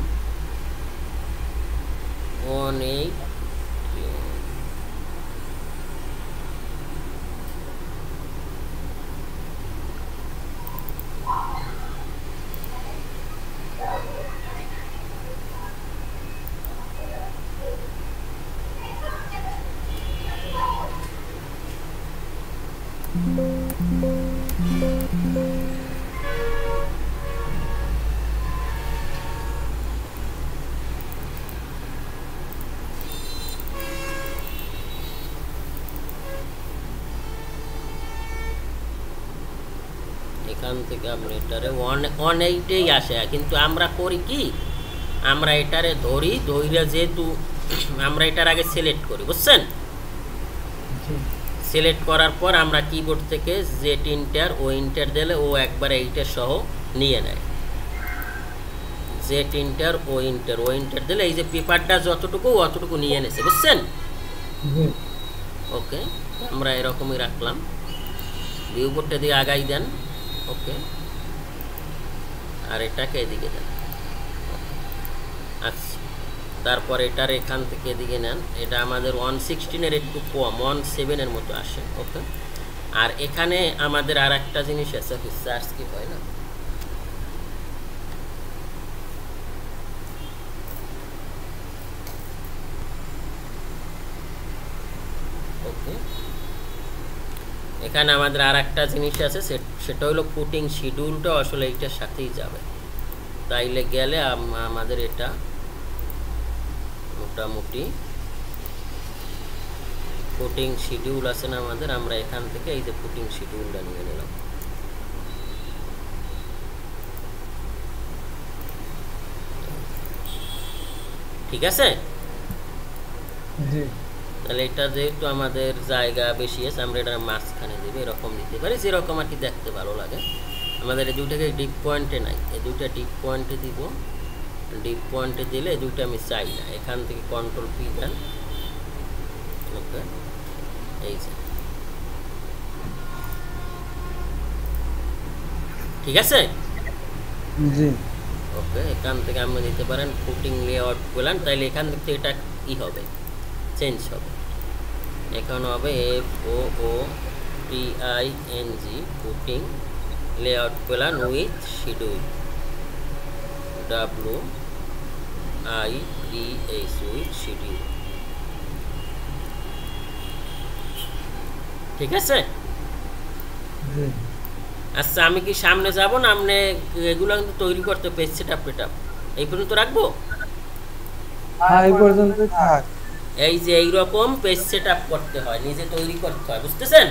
180 এখান থেকে আমরা এটারে 180 আসে, কিন্তু আমরা করি কি? আমরা এটারে ধরি, ধইরা যেহেতু আমরা এটার আগে সিলেক্ট করি, বুঝছেন? সিলেক্ট করার পর আমরা কিবোর্ড থেকে জেট ইন্টার ও ইন্টার দিলে ও একবার এইটা সহ নিয়ে নেয়। জেট ইন্টার ও ইন্টার দিলে এই যে পেপারটা যতটুকু অতটুকু নিয়ে নেছে, বুঝছেন? ওকে, আমরা এরকমই রাখলাম। ভিউ বোর্ডটা দিয়ে আগাই দেন। ওকে, আর এটাকে এদিকে দেন। আচ্ছা, তারপর এটার এখান থেকে এদিকে নেন, এটা আমাদের 116 একটু কম, 17 মতো আসে। ওকে, আর এখানে আমাদের আর একটা জিনিস আছে, সার্চ কি হয় না, ওকে, এখানে আমাদের আর একটা জিনিস আছে, সেটা হলো পুটিং শিডিউলটা আসলে এইটার সাথেই যাবে। তাইলে গেলে আমাদের এটা মোটামুটি পুটিং শিডিউল আছে না আমাদের, আমরা এখান থেকে এই যে পুটিং শিডিউলটা নিয়ে নিলাম। ঠিক আছে, তাহলে এটা যেহেতু আমাদের জায়গা বেশি আছে, আমরা এটা মাঝখানে দেবো, এরকম দিতে পারি যেরকম আর কি দেখতে ভালো লাগে। আমাদের এই দুইটাকে ডিপ পয়েন্টে নাই, এই দুইটা ডিপ পয়েন্টে দিব। ডিপ পয়েন্টে দিলে এই দুইটা আমি চাই না, এখান থেকে কন্ট্রোল পি দেন। ওকে, এই যে ঠিক আছে। জি, ওকে, এখান থেকে আপনি দিতে পারেন ফুটিং লেআউট প্ল্যান, তাইলে এখান থেকে এটা কি হবে, চেঞ্জ হবে। এখন হবে FOOTING footing layout plan with schedule, WIDH with schedule. ঠিক আছে। আচ্ছা, আমি কি সামনে যাব না, আপনি এগুলো কিন্তু তৈরি করতে পেজ সেটআপ পেটআপ এই পর্যন্ত রাখবো? এই পর্যন্ত থাক। এই যে এইরকম পেজ সেটআপ করতে হয়, নিজে তৈরি করতে হয়, বুঝতেছেন?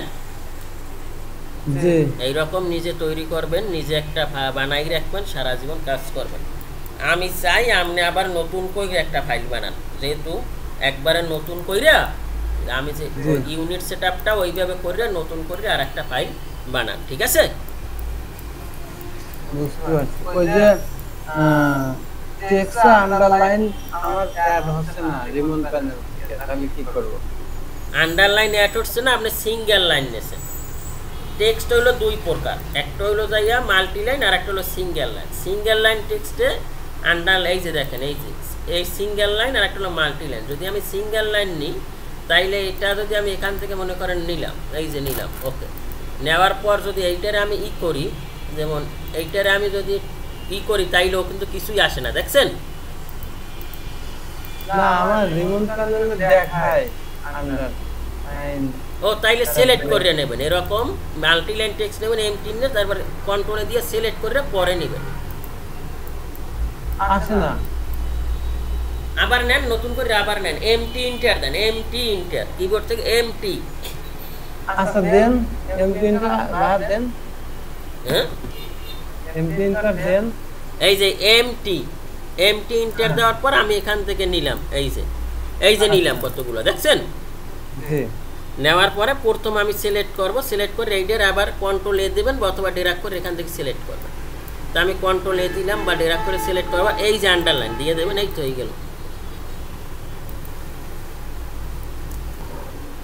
জি, এইরকম নিজে তৈরি করবেন, নিজে একটা বানাই রাখবেন, সারা জীবন কাজ করবেন। আমি চাই আপনি আবার নতুন করে একটা ফাইল বানান, যেহেতু একবারে নতুন কইরা আমি যে ইউনিট সেটআপটা ওইভাবে করে নতুন করে আর একটা ফাইল বানান। ঠিক আছে, বুঝতে পারছি। ওই যে টেক্সট আন্ডারলাইন আমার অ্যাড হচ্ছে না রিমুভ প্যানেল থেকে, তাহলে কি করব? আন্ডারলাইন অ্যাড হচ্ছে না, আপনি সিঙ্গেল লাইন নেছেন। টেক্সট হলো দুই প্রকার, একটা হলো যাইয়া মাল্টি লাইন আর একটা হলো সিঙ্গেল লাইন। সিঙ্গেল লাইন টেক্সটে আন্ডারলাইন, এই যে দেখেন, এই যে এই সিঙ্গেল লাইন আর একটা হলো মাল্টি লাইন। যদি আমি সিঙ্গেল লাইন নিই, তাইলে এটা যদি আমি এখান থেকে মনে করেন নিলাম, এই যে নিলাম, ওকে, নেওয়ার পর যদি এইটারে আমি করি, যেমন এইটারে আমি যদি করি, তাইলেও কিন্তু কিছুই আসে না, দেখছেন? না, আমার রিমুভ প্যানেলে দেখায় আন্ডারলাইন। ও, তাইলে সিলেক্ট করে নেবেন, এরকম মাল্টি লাইন টেক্সট নেবেন, এমটি নিয়ে তারপর কন্ট্রোলে দিয়ে সিলেক্ট করে পরে নেবেন। আসে না, আবার নেন, নতুন করে আবার নেন, এমটি ইন্টার দেন, এমটি ইন্টার, কিবোর্ড থেকে এমটি। আচ্ছা দেন, এমপি ইন্টার বাদ দেন, হ্যাঁ, এমপি ইন্টার দেন। এই যে এমটি ইন্টার দেওয়ার পর আমি এখান থেকে নিলাম, এই যে নিলাম কতগুলো, দেখছেন? জি, নেওয়ার পরে প্রথম আমি সিলেক্ট করব, সিলেক্ট করে এইটার আবার কন্ট্রোল এ দেবেন অথবা ড্র্যাগ করে এখান থেকে সিলেক্ট করবেন। তো আমি কন্ট্রোল এ দিলাম বা ড্র্যাগ করে সিলেক্ট করব, এই যে আন্ডারলাইন দিয়ে দেবেন, এই তো হয়ে গেল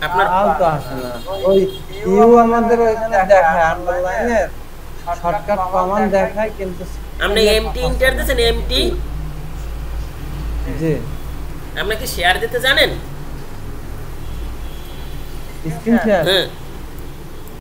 আপনার। তো আসে না, ওই ইউ আমাদের ওখানে দেখায় আন্ডারলাইনের শর্টকাট কমান্ড দেখায়, কিন্তু আপনি এমটি ইন্টার দিয়েছেন, এমটি। জি, আপনি কি শেয়ার দিতে জানেন? Screen share? হ্যাঁ,